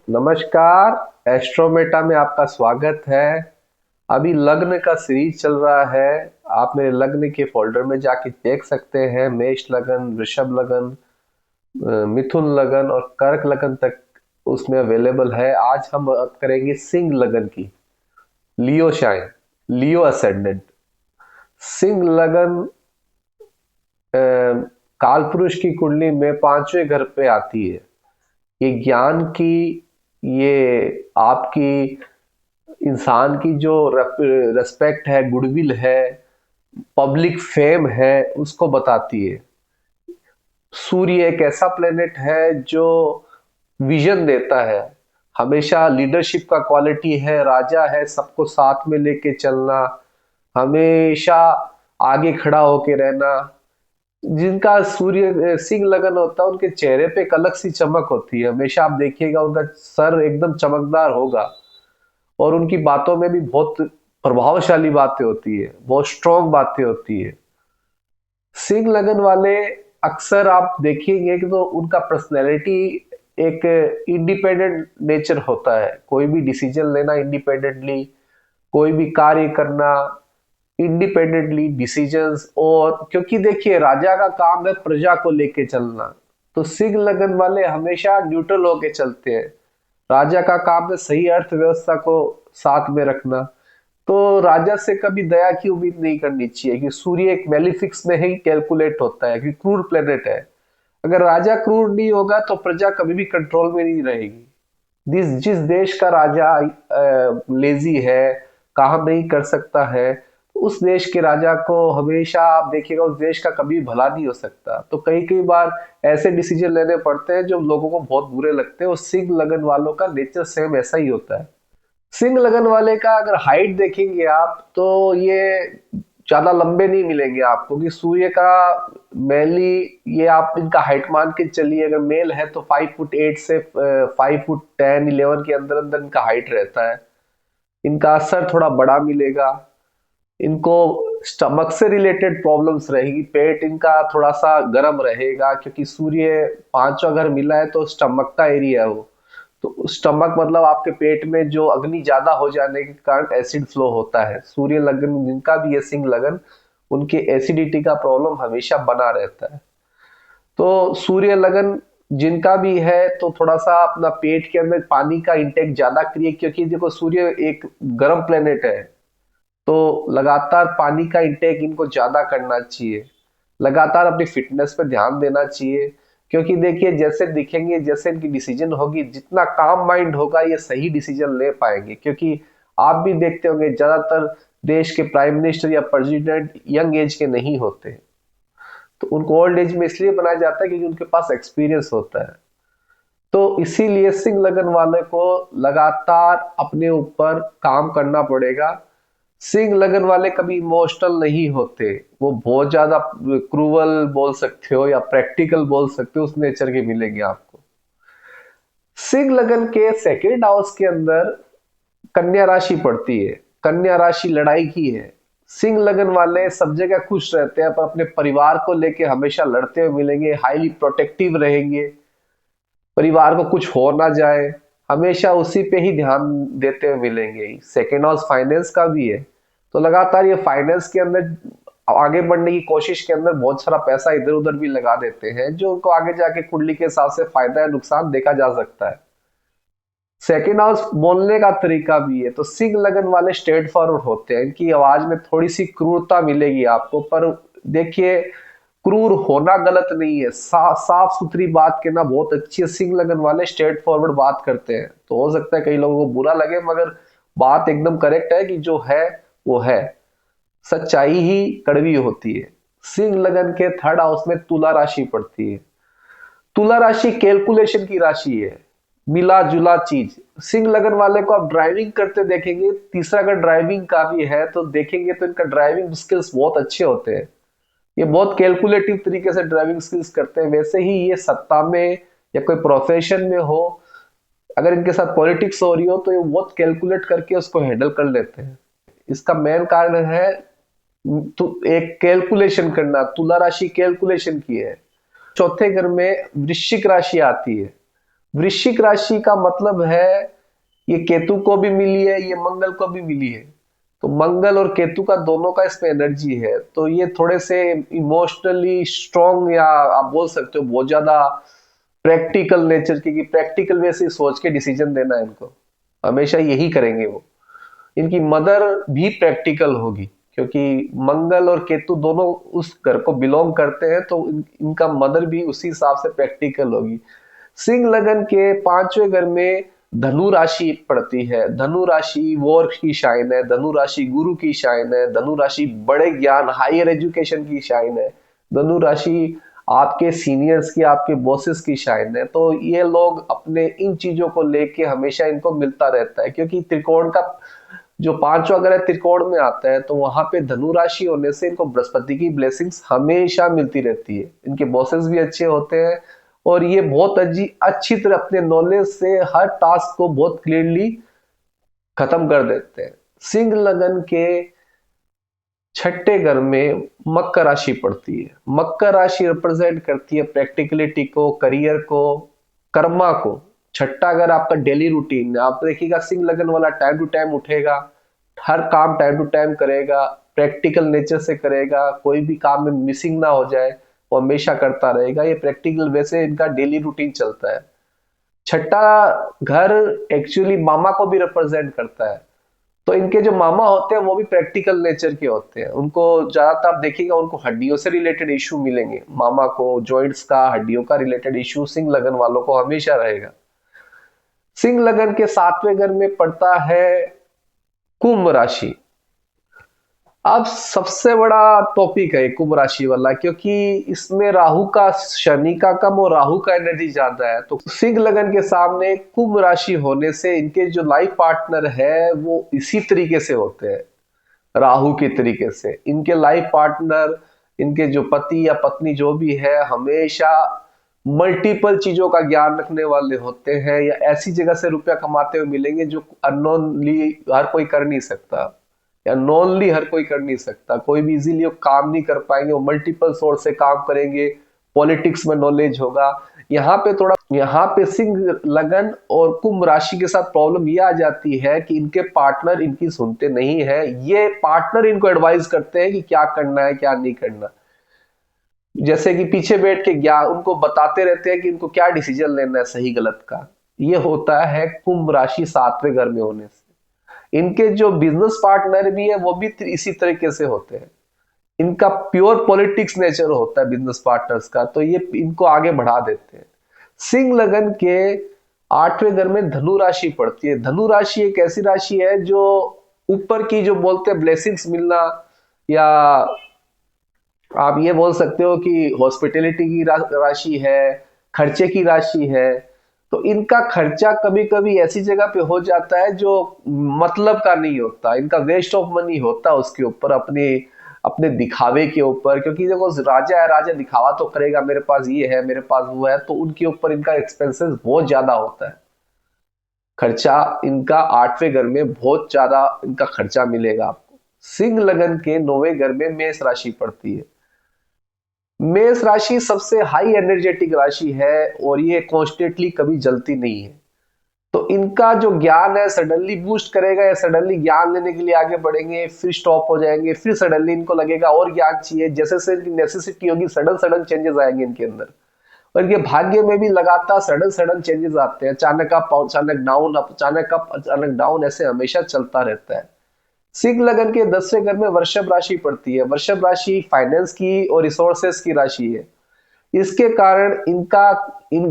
नमस्कार। एस्ट्रोमेटा में आपका स्वागत है। अभी लग्न का सीरीज चल रहा है। आप मेरे लग्न के फोल्डर में जाके देख सकते हैं। मेष लगन, वृषभ लगन, मिथुन लगन और कर्क लगन तक उसमें अवेलेबल है। आज हम बात करेंगे सिंह लगन की। लियो शाइन, लियो असेंडेंट। सिंह लगन काल पुरुष की कुंडली में पांचवें घर पे आती है। ये ज्ञान की, ये आपकी इंसान की जो रेस्पेक्ट है, गुडविल है, पब्लिक फेम है, उसको बताती है। सूर्य एक ऐसा प्लेनेट है जो विजन देता है। हमेशा लीडरशिप का क्वालिटी है, राजा है, सबको साथ में लेके चलना, हमेशा आगे खड़ा होके रहना। जिनका सूर्य सिंह लगन होता है उनके चेहरे पे एक अलग सी चमक होती है। हमेशा आप देखिएगा उनका सर एकदम चमकदार होगा और उनकी बातों में भी बहुत प्रभावशाली बातें होती है, बहुत स्ट्रॉन्ग बातें होती है। सिंह लगन वाले अक्सर आप देखेंगे कि तो उनका पर्सनैलिटी एक इंडिपेंडेंट नेचर होता है। कोई भी डिसीजन लेना इंडिपेंडेंटली, कोई भी कार्य करना इंडिपेंडेंटली डिसीजंस। और क्योंकि देखिए राजा का काम है प्रजा को लेके चलना, तो सिंह लगन वाले हमेशा न्यूट्रल होके चलते हैं। राजा का काम है सही अर्थव्यवस्था को साथ में रखना। तो राजा से कभी दया की उम्मीद नहीं करनी चाहिए कि सूर्य एक मेलिफिक्स में ही कैलकुलेट होता है कि क्रूर प्लेनेट है। अगर राजा क्रूर नहीं होगा तो प्रजा कभी भी कंट्रोल में नहीं रहेगी। जिस देश का राजा लेजी है, काम नहीं कर सकता है, उस देश के राजा को हमेशा आप देखिएगा उस देश का कभी भला नहीं हो सकता। तो कई कई बार ऐसे डिसीजन लेने पड़ते हैं जो लोगों को बहुत बुरे लगते हैं। और सिंह लगन वालों का नेचर सेम ऐसा ही होता है। सिंह लगन वाले का अगर हाइट देखेंगे आप तो ये ज्यादा लंबे नहीं मिलेंगे आपको, कि सूर्य का मेनली ये आप इनका हाइट मान के चलिए। अगर मेल है तो 5 फुट 8 से 5 फुट 10 11 के अंदर अंदर इनका हाइट रहता है। इनका सर थोड़ा बड़ा मिलेगा। इनको स्टमक से रिलेटेड प्रॉब्लम्स रहेगी। पेट इनका थोड़ा सा गर्म रहेगा क्योंकि सूर्य पांचवा घर मिला है तो स्टमक का एरिया है वो। तो स्टमक मतलब आपके पेट में जो अग्नि ज्यादा हो जाने के कारण एसिड फ्लो होता है। सूर्य लगन जिनका भी है सिंह लगन, उनके एसिडिटी का प्रॉब्लम हमेशा बना रहता है। तो सूर्य लगन जिनका भी है तो थोड़ा सा अपना पेट के अंदर पानी का इंटेक ज्यादा करिए, क्योंकि देखो सूर्य एक गर्म प्लेनेट है। तो लगातार पानी का इंटेक इनको ज्यादा करना चाहिए। लगातार अपनी फिटनेस पे ध्यान देना चाहिए, क्योंकि देखिए जैसे दिखेंगे, जैसे इनकी डिसीजन होगी, जितना काम माइंड होगा ये सही डिसीजन ले पाएंगे। क्योंकि आप भी देखते होंगे ज्यादातर देश के प्राइम मिनिस्टर या प्रेसिडेंट यंग एज के नहीं होते। तो उनको ओल्ड एज में इसलिए बनाया जाता है क्योंकि उनके पास एक्सपीरियंस होता है। तो इसीलिए सिंह लगन वाले को लगातार अपने ऊपर काम करना पड़ेगा। सिंह लगन वाले कभी इमोशनल नहीं होते। वो बहुत ज्यादा क्रूवल बोल सकते हो या प्रैक्टिकल बोल सकते हो, उस नेचर के मिलेंगे आपको। सिंह लगन के सेकेंड हाउस के अंदर कन्या राशि पड़ती है। कन्या राशि लड़ाई की है। सिंह लगन वाले सब जगह खुश रहते हैं पर अपने परिवार को लेके हमेशा लड़ते हुए मिलेंगे। हाईली प्रोटेक्टिव रहेंगे, परिवार को कुछ हो ना जाए, हमेशा उसी पे ही ध्यान देते हुए मिलेंगे। सेकेंड हाउस फाइनेंस का भी है, तो लगातार ये फाइनेंस के अंदर आगे बढ़ने की कोशिश के अंदर बहुत सारा पैसा इधर उधर भी लगा देते हैं, जो उनको आगे जाके कुंडली के हिसाब से फायदा या नुकसान देखा जा सकता है। सेकेंड हाउस बोलने का तरीका भी है। तो सिंह लगन वाले स्ट्रेट फॉरवर्ड होते हैं। इनकी आवाज में थोड़ी सी क्रूरता मिलेगी आपको, पर देखिए क्रूर होना गलत नहीं है। साफ सुथरी बात कहना बहुत अच्छी है। सिंह लगन वाले स्ट्रेट फॉरवर्ड बात करते हैं। तो हो सकता है कई लोगों को बुरा लगे, मगर बात एकदम करेक्ट है कि जो है वो है। सच्चाई ही कड़वी होती है। सिंह लगन के थर्ड हाउस में तुला राशि पड़ती है। तुला राशि कैलकुलेशन की राशि है, मिला जुला चीज। सिंह लगन वाले को आप ड्राइविंग करते देखेंगे, तीसरा अगर ड्राइविंग का भी है तो देखेंगे तो इनका ड्राइविंग स्किल्स बहुत अच्छे होते हैं। ये बहुत कैलकुलेटिव तरीके से ड्राइविंग स्किल्स करते हैं। वैसे ही ये सत्ता में या कोई प्रोफेशन में हो, अगर इनके साथ पॉलिटिक्स हो रही हो तो ये बहुत कैलकुलेट करके उसको हैंडल कर लेते हैं। इसका मेन कारण है तो एक कैलकुलेशन करना। तुला राशि कैलकुलेशन की है। चौथे घर में वृश्चिक राशि आती है। वृश्चिक राशि का मतलब है, ये केतु को भी मिली है, ये मंगल को भी मिली है। तो मंगल और केतु का दोनों का इसमें एनर्जी है, तो ये थोड़े से इमोशनली स्ट्रॉन्ग, या आप बोल सकते हो बहुत ज्यादा प्रैक्टिकल नेचर की, कि प्रैक्टिकल वे से सोच के डिसीजन देना है इनको, हमेशा यही करेंगे वो। इनकी मदर भी प्रैक्टिकल होगी, क्योंकि मंगल और केतु दोनों उस घर को बिलोंग करते हैं, तो इनका मदर भी उसी हिसाब से प्रैक्टिकल होगी। सिंह लगन के पांचवें घर में धनु राशि पड़ती है। धनु राशि वॉर की शाइन है, धनु राशि गुरु की शाइन है, धनु राशि बड़े ज्ञान हायर एजुकेशन की शाइन है, धनु राशि आपके सीनियर्स की, आपके बॉसेस की शाइन है। तो ये लोग अपने इन चीजों को लेके हमेशा इनको मिलता रहता है, क्योंकि त्रिकोण का जो पांचवा ग्रह त्रिकोण में आता है, तो वहां पे धनु राशि होने से इनको बृहस्पति की ब्लेसिंग्स हमेशा मिलती रहती है। इनके बॉसेस भी अच्छे होते हैं, और ये बहुत अच्छी तरह अपने नॉलेज से हर टास्क को बहुत क्लियरली खत्म कर देते हैं। सिंह लगन के छठे घर में मकर राशि पड़ती है। मकर राशि रिप्रेजेंट करती है प्रैक्टिकलिटी को, करियर को, कर्मा को। छठा घर आपका डेली रूटीन, आप देखिएगा सिंह लगन वाला टाइम टू टाइम उठेगा, हर काम टाइम टू टाइम करेगा, प्रैक्टिकल नेचर से करेगा, कोई भी काम में मिसिंग ना हो जाए वो हमेशा करता रहेगा। ये प्रैक्टिकल वैसे इनका डेली रूटीन चलता है। छठा घर एक्चुअली मामा को भी रिप्रेजेंट करता है, तो इनके जो मामा होते हैं वो भी प्रैक्टिकल नेचर के होते हैं। उनको ज्यादातर आप देखिएगा उनको हड्डियों से रिलेटेड इश्यू मिलेंगे, मामा को जॉइंट्स का, हड्डियों का रिलेटेड इश्यू सिंह लगन वालों को हमेशा रहेगा। सिंह लगन के सातवें घर में पड़ता है कुंभ राशि। अब सबसे बड़ा टॉपिक है कुंभ राशि वाला, क्योंकि इसमें राहु का, शनि का कम और राहु का एनर्जी ज्यादा है। तो सिंह लगन के सामने कुंभ राशि होने से इनके जो लाइफ पार्टनर है वो इसी तरीके से होते हैं, राहु के तरीके से। इनके लाइफ पार्टनर, इनके जो पति या पत्नी जो भी है, हमेशा मल्टीपल चीजों का ज्ञान रखने वाले होते हैं, या ऐसी जगह से रुपया कमाते हुए मिलेंगे जो अननोनली हर कोई कर नहीं सकता, या नॉनली हर कोई कर नहीं सकता। कोई भी इजीली काम नहीं कर पाएंगे, वो मल्टीपल सोर्स से काम करेंगे, पॉलिटिक्स में नॉलेज होगा। यहाँ पे सिंह लगन और कुंभ राशि के साथ प्रॉब्लम ये आ जाती है कि इनके पार्टनर इनकी सुनते नहीं है। ये पार्टनर इनको एडवाइस करते हैं कि क्या करना है क्या नहीं करना, जैसे कि पीछे बैठ के ज्ञान उनको बताते रहते हैं कि इनको क्या डिसीजन लेना है सही गलत का। ये होता है कुंभ राशि सातवें घर में होने से। इनके जो बिजनेस पार्टनर भी है वो भी इसी तरीके से होते हैं, इनका प्योर पॉलिटिक्स नेचर होता है बिजनेस पार्टनर्स का, तो ये इनको आगे बढ़ा देते हैं। सिंह लगन के आठवें घर में धनु राशि पड़ती है। धनु राशि एक ऐसी राशि है जो ऊपर की जो बोलते हैं ब्लेसिंग्स मिलना, या आप ये बोल सकते हो कि हॉस्पिटैलिटी की राशि है, खर्चे की राशि है। तो इनका खर्चा कभी कभी ऐसी जगह पे हो जाता है जो मतलब का नहीं होता, इनका वेस्ट ऑफ मनी होता है उसके ऊपर, अपने अपने दिखावे के ऊपर। क्योंकि देखो राजा है, राजा दिखावा तो करेगा, मेरे पास ये है मेरे पास वो है, तो उनके ऊपर इनका एक्सपेंसेस बहुत ज्यादा होता है। खर्चा इनका आठवें घर में बहुत ज्यादा इनका खर्चा मिलेगा आपको। सिंह लगन के नौवें घर में मेष राशि पड़ती है। मेष राशि सबसे हाई एनर्जेटिक राशि है, और ये कॉन्स्टेंटली कभी जलती नहीं है। तो इनका जो ज्ञान है सडनली बूस्ट करेगा, या सडनली ज्ञान लेने के लिए आगे बढ़ेंगे, फिर स्टॉप हो जाएंगे, फिर सडनली इनको लगेगा और ज्ञान चाहिए। जैसे से इनकी नेसेसिटी होगी, सडन सडन चेंजेस आएंगे इनके अंदर। और इनके भाग्य में भी लगातार सडन सडन चेंजेस आते हैं, अचानक अप, अचानक डाउन, अचानक अप, अचानक डाउन, ऐसे हमेशा चलता रहता है। सिंह लगन के 10वें घर में वृषभ राशि पड़ती है। वृषभ राशि फाइनेंस की और रिसोर्सेस की राशि है। इसके कारण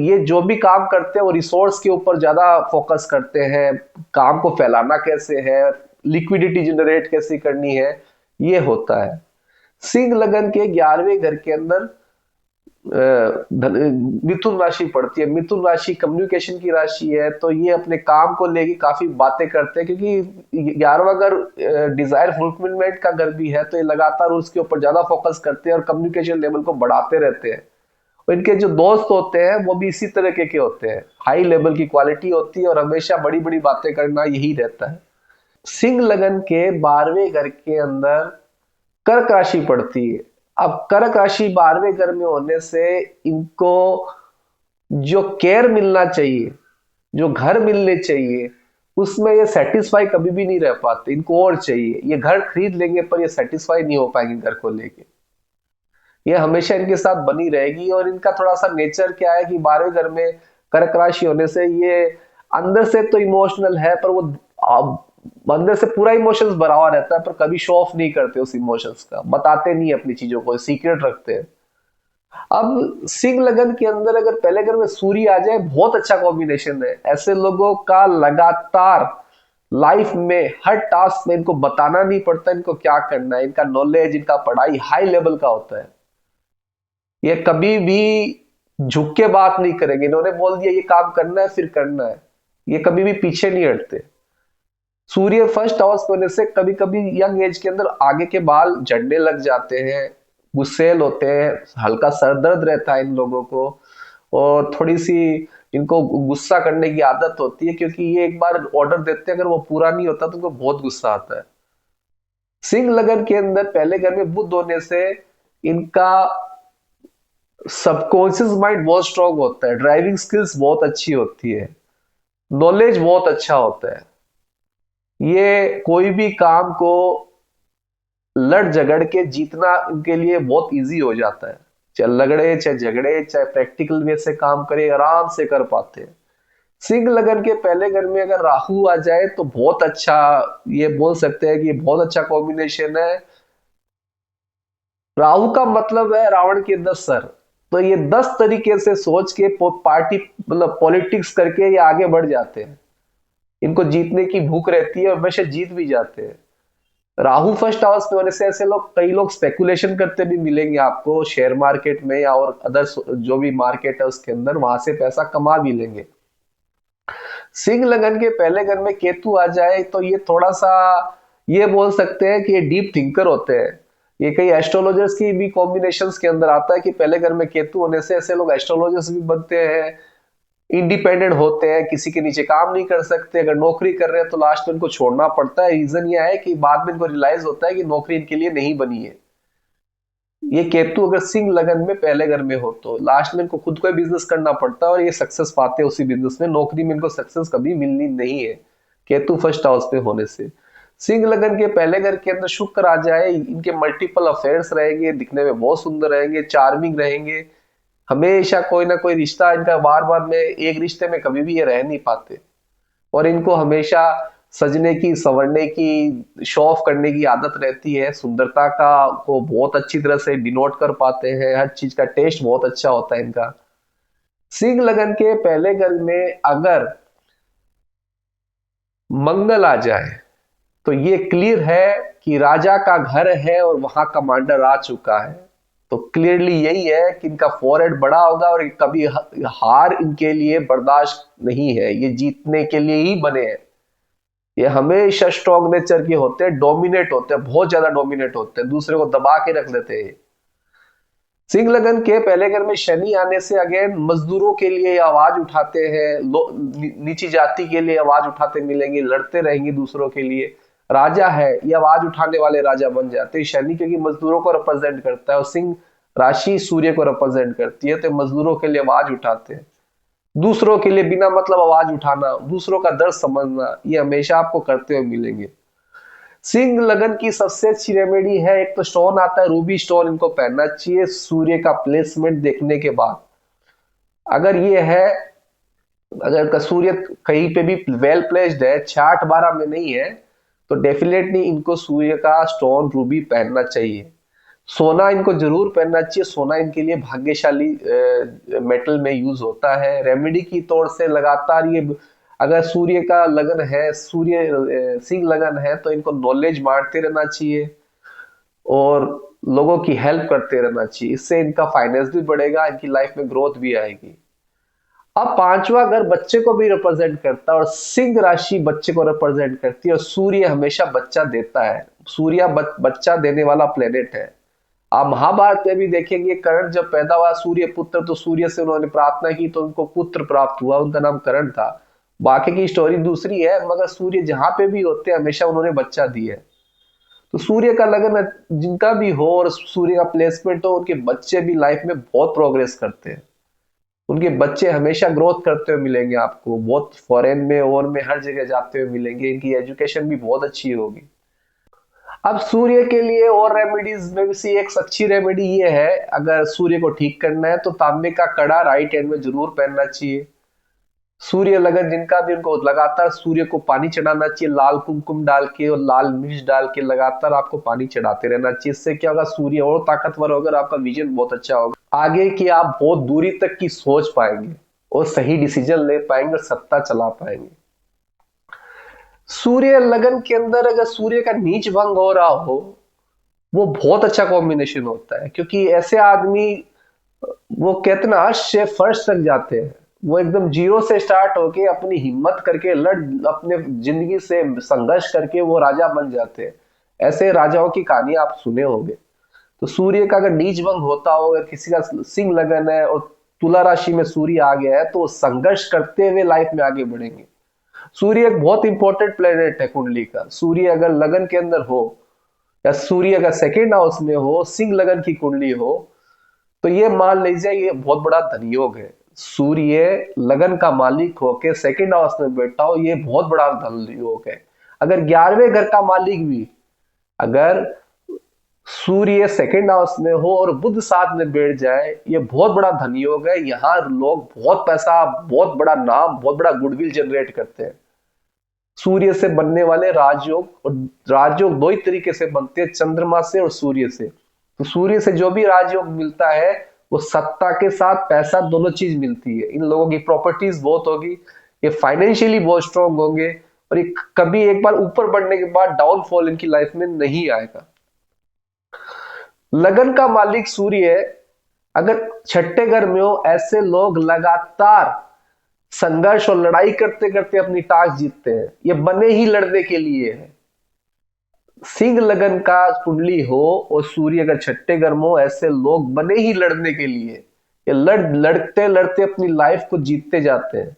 ये जो भी काम करते हैं वो रिसोर्स के ऊपर ज्यादा फोकस करते हैं, काम को फैलाना कैसे है, लिक्विडिटी जनरेट कैसे करनी है, ये होता है। सिंह लगन के 11वें घर के अंदर मिथुन राशि पड़ती है। मिथुन राशि कम्युनिकेशन की राशि है, तो ये अपने काम को लेके काफी बातें करते हैं, क्योंकि 11वां घर डिजायर फुलफिलमेंट का घर भी है, तो ये लगातार उसके ऊपर ज्यादा फोकस करते हैं और कम्युनिकेशन लेवल को बढ़ाते रहते हैं। और इनके जो दोस्त होते हैं वो भी इसी तरह के होते हैं, हाई लेवल की क्वालिटी होती है, और हमेशा बड़ी बड़ी बातें करना यही रहता है। सिंह लगन के 12वें घर के अंदर कर्क राशि पड़ती है। अब कर्क राशि 12वें घर में होने से इनको जो केयर मिलना चाहिए, जो घर मिलने चाहिए, उसमें ये सेटिस्फाई कभी भी नहीं रह पाते। इनको और चाहिए। ये घर खरीद लेंगे पर ये सेटिस्फाई नहीं हो पाएंगे घर को लेके। ये हमेशा इनके साथ बनी रहेगी। और इनका थोड़ा सा नेचर क्या है कि 12वें घर में कर्क राशि होने से ये अंदर से तो इमोशनल है, पर वो अंदर से पूरा इमोशंस भरा हुआ रहता है, पर कभी शो ऑफ नहीं करते उस इमोशंस का, बताते नहीं अपनी चीजों को, सीक्रेट रखते हैं। अब सिंह लगन के अंदर अगर पहले घर में सूर्य आ जाए, बहुत अच्छा कॉम्बिनेशन है। ऐसे लोगों का लगातार लाइफ में हर टास्क में इनको बताना नहीं पड़ता इनको क्या करना है। इनका नॉलेज, इनका पढ़ाई हाई लेवल का होता है। ये कभी भी झुक के बात नहीं करेंगे। इन्होंने बोल दिया ये काम करना है, फिर करना है। ये कभी भी पीछे नहीं हटते। सूर्य फर्स्ट हाउस होने से कभी कभी यंग एज के अंदर आगे के बाल झड़ने लग जाते हैं, गुस्सेल होते हैं, हल्का सर दर्द रहता है इन लोगों को, और थोड़ी सी इनको गुस्सा करने की आदत होती है, क्योंकि ये एक बार ऑर्डर देते हैं, अगर वो पूरा नहीं होता तो उनको बहुत गुस्सा आता है। सिंह लगन के अंदर पहले घर में बुध होने से इनका सबकॉन्शियस माइंड बहुत स्ट्रांग होता है, ड्राइविंग स्किल्स बहुत अच्छी होती है, नॉलेज बहुत अच्छा होता है। ये कोई भी काम को लड़ झगड़ के जीतना इनके लिए बहुत इजी हो जाता है। चाहे लगड़े, चाहे झगड़े, चाहे प्रैक्टिकल वे से काम करे, आराम से कर पाते हैं। सिंह लगन के पहले घर में अगर राहु आ जाए तो बहुत अच्छा, ये बोल सकते हैं कि ये बहुत अच्छा कॉम्बिनेशन है। राहु का मतलब है रावण के 10 सर। तो ये 10 तरीके से सोच के पार्टी मतलब पॉलिटिक्स करके ये आगे बढ़ जाते हैं। इनको जीतने की भूख रहती है और वैसे जीत भी जाते हैं। राहु फर्स्ट हाउस में होने से ऐसे लोग, कई लोग स्पेकुलेशन करते भी मिलेंगे आपको शेयर मार्केट में या और अदर जो भी मार्केट है उसके अंदर, वहां से पैसा कमा भी लेंगे। सिंह लगन के पहले घर में केतु आ जाए तो ये थोड़ा सा, ये बोल सकते हैं कि ये डीप थिंकर होते हैं। ये कई एस्ट्रोलॉजर्स की भी कॉम्बिनेशंस के अंदर आता है कि पहले घर में केतु होने से ऐसे लोग एस्ट्रोलॉजर्स भी बनते हैं, इंडिपेंडेंट होते हैं, किसी के नीचे काम नहीं कर सकते। अगर नौकरी कर रहे हैं तो लास्ट में इनको छोड़ना पड़ता है। रीजन यह है कि बाद में इनको रियलाइज होता है कि नौकरी इनके लिए नहीं बनी है। ये केतु अगर सिंह लगन में पहले घर में हो तो लास्ट में इनको खुद को बिजनेस करना पड़ता है और ये सक्सेस पाते हैं उसी बिजनेस में। नौकरी में इनको सक्सेस कभी मिलनी नहीं है केतु फर्स्ट हाउस पे होने से। सिंह लगन के पहले घर के अंदर शुक्र आ जाए, इनके मल्टीपल अफेयर्स रहेंगे, दिखने में बहुत सुंदर रहेंगे, चार्मिंग रहेंगे। हमेशा कोई ना कोई रिश्ता इनका, बार बार में एक रिश्ते में कभी भी ये रह नहीं पाते। और इनको हमेशा सजने की, संवरने की, शो ऑफ करने की आदत रहती है। सुंदरता का को बहुत अच्छी तरह से डिनोट कर पाते हैं। हर चीज का टेस्ट बहुत अच्छा होता है इनका। सिंह लगन के पहले घर में अगर मंगल आ जाए तो ये क्लियर है कि राजा का घर है और वहां कमांडर आ चुका है। तो क्लियरली यही है कि इनका फॉरहेड बड़ा होगा और कभी हार इनके लिए बर्दाश्त नहीं है। ये जीतने के लिए ही बने हैं। ये हमेशा स्ट्रॉन्ग नेचर के होते हैं, डोमिनेट होते हैं, बहुत ज्यादा डोमिनेट होते हैं, दूसरे को दबा के रख लेते हैं। सिंह लगन के पहले घर में शनि आने से अगेन मजदूरों के लिए आवाज उठाते हैं, नीची जाति के लिए आवाज उठाते मिलेंगे, लड़ते रहेंगे दूसरों के लिए। राजा है, ये आवाज उठाने वाले राजा बन जाते हैं। शनि क्योंकि मजदूरों को रिप्रेजेंट करता है और सिंह राशि सूर्य को रिप्रेजेंट करती है, तो मजदूरों के लिए आवाज उठाते हैं। दूसरों के लिए बिना मतलब आवाज उठाना, दूसरों का दर्द समझना, ये हमेशा आपको करते हुए मिलेंगे। सिंह लगन की सबसे अच्छी रेमेडी है, एक तो स्टोन आता है रूबी स्टोन, इनको पहनना चाहिए सूर्य का प्लेसमेंट देखने के बाद। अगर ये है, अगर सूर्य कहीं पे भी वेल प्लेस्ड है, 6-8-12 में नहीं है, तो डेफिनेटली इनको सूर्य का स्टोन रूबी पहनना चाहिए। सोना इनको जरूर पहनना चाहिए। सोना इनके लिए भाग्यशाली मेटल में यूज होता है। रेमेडी की तौर से लगातार ये, अगर सूर्य का लगन है, सूर्य सिंह लगन है, तो इनको नॉलेज बांटते रहना चाहिए और लोगों की हेल्प करते रहना चाहिए। इससे इनका फाइनेंस भी बढ़ेगा, इनकी लाइफ में ग्रोथ भी आएगी। अब पांचवा घर बच्चे को भी रिप्रेजेंट करता है और सिंह राशि बच्चे को रिप्रेजेंट करती है और सूर्य हमेशा बच्चा देता है। सूर्य बच्चा देने वाला प्लेनेट है। आप महाभारत में भी देखेंगे, कर्ण जब पैदा हुआ सूर्य पुत्र, तो सूर्य से उन्होंने प्रार्थना की तो उनको पुत्र प्राप्त हुआ, उनका नाम कर्ण था। बाकी की स्टोरी दूसरी है, मगर सूर्य जहां पे भी होते हैं हमेशा उन्होंने बच्चा दिया है। तो सूर्य का लगन जिनका भी हो और सूर्य का प्लेसमेंट हो, उनके बच्चे भी लाइफ में बहुत प्रोग्रेस करते हैं। उनके बच्चे हमेशा ग्रोथ करते हुए मिलेंगे आपको, बहुत फॉरेन में और में हर जगह जाते हुए मिलेंगे, इनकी एजुकेशन भी बहुत अच्छी होगी। अब सूर्य के लिए और रेमेडीज में से एक अच्छी रेमेडी ये है, अगर सूर्य को ठीक करना है तो तांबे का कड़ा राइट हैंड में जरूर पहनना चाहिए। सूर्य लगन जिनका भी, उनको लगातार सूर्य को पानी चढ़ाना चाहिए, लाल कुमकुम डाल के और लाल मिर्च डाल के लगातार आपको पानी चढ़ाते रहना चाहिए। इससे क्या होगा, सूर्य और ताकतवर होगा, आपका विजन बहुत अच्छा होगा, आगे की आप बहुत दूरी तक की सोच पाएंगे और सही डिसीजन ले पाएंगे और सत्ता चला पाएंगे। सूर्य लगन के अंदर अगर सूर्य का नीच भंग हो रहा हो, वो बहुत अच्छा कॉम्बिनेशन होता है, क्योंकि ऐसे आदमी, वो कहते ना, अर्श से फर्श तक जाते हैं। वो एकदम जीरो से स्टार्ट होके अपनी हिम्मत करके अपने जिंदगी से संघर्ष करके वो राजा बन जाते हैं। ऐसे राजाओं की कहानी आप सुने होंगे। तो सूर्य का अगर नीच भंग होता हो, अगर किसी का सिंह लगन है और तुला राशि में सूर्य आ गया है, तो संघर्ष करते हुए लाइफ में आगे बढ़ेंगे। सूर्य एक बहुत इंपॉर्टेंट प्लेनेट है कुंडली का। सूर्य अगर लगन के अंदर हो, या सूर्य अगर सेकेंड हाउस में हो, सिंह लगन की कुंडली हो, तो ये मान लीजिए ये बहुत बड़ा धनयोग है। सूर्य लगन का मालिक होके सेकेंड हाउस में बैठा हो, ये बहुत बड़ा धनयोग है। अगर 11वें घर का मालिक भी, अगर सूर्य सेकेंड हाउस में हो और बुध साथ में बैठ जाए, ये बहुत बड़ा धनयोग है। यहाँ लोग बहुत पैसा, बहुत बड़ा नाम, बहुत बड़ा गुडविल जनरेट करते हैं। सूर्य से बनने वाले राजयोग, और राजयोग दो ही तरीके से बनते हैं, चंद्रमा से और सूर्य से। तो सूर्य से जो भी राजयोग मिलता है, वो सत्ता के साथ पैसा दोनों चीज मिलती है। इन लोगों की प्रॉपर्टीज बहुत होगी, ये फाइनेंशियली बहुत स्ट्रांग होंगे, और ये कभी एक बार ऊपर बढ़ने के बाद डाउनफॉल इनकी लाइफ में नहीं आएगा। लगन का मालिक सूर्य अगर छठे घर में हो, ऐसे लोग लगातार संघर्ष और लड़ाई करते करते अपनी टास्क जीतते हैं। ये बने ही लड़ने के लिए है। सिंह लगन का कुंडली हो और सूर्य अगर छठे घर में हो, ऐसे लोग बने ही लड़ने के लिए। ये लड़ते लड़ते अपनी लाइफ को जीतते जाते हैं।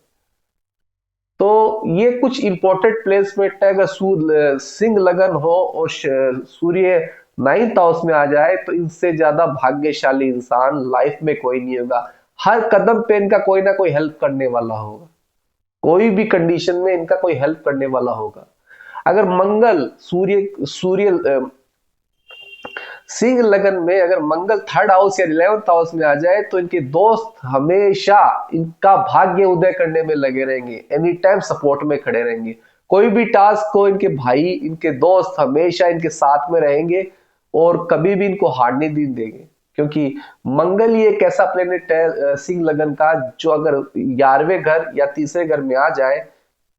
तो ये कुछ इंपॉर्टेंट प्लेसमेंट है। अगर सिंह लगन हो और सूर्य 9th हाउस में आ जाए, तो इनसे ज्यादा भाग्यशाली इंसान लाइफ में कोई नहीं होगा। हर कदम पे इनका कोई ना कोई हेल्प करने वाला होगा, कोई भी कंडीशन में इनका कोई हेल्प करने वाला होगा। अगर मंगल सूर्य सिंह लगन में अगर मंगल 3rd हाउस या 11th हाउस में आ जाए, तो इनके दोस्त हमेशा इनका भाग्य उदय करने में लगे रहेंगे, एनी टाइम सपोर्ट में खड़े रहेंगे। कोई भी टास्क को इनके भाई, इनके दोस्त हमेशा इनके साथ में रहेंगे और कभी भी इनको हार नहीं देंगे, क्योंकि मंगल ही एक ऐसा प्लेनेट है सिंह लगन का, जो अगर 11वें घर या तीसरे घर में आ जाए,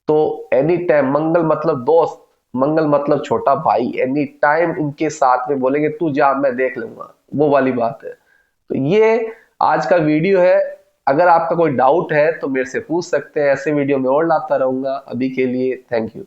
तो एनी टाइम, मंगल मतलब दोस्त, मंगल मतलब छोटा भाई, एनी टाइम इनके साथ में बोलेंगे तू जा मैं देख लूंगा, वो वाली बात है। तो ये आज का वीडियो है। अगर आपका कोई डाउट है तो मेरे से पूछ सकते हैं, ऐसे वीडियो में और लाता रहूंगा। अभी के लिए थैंक यू।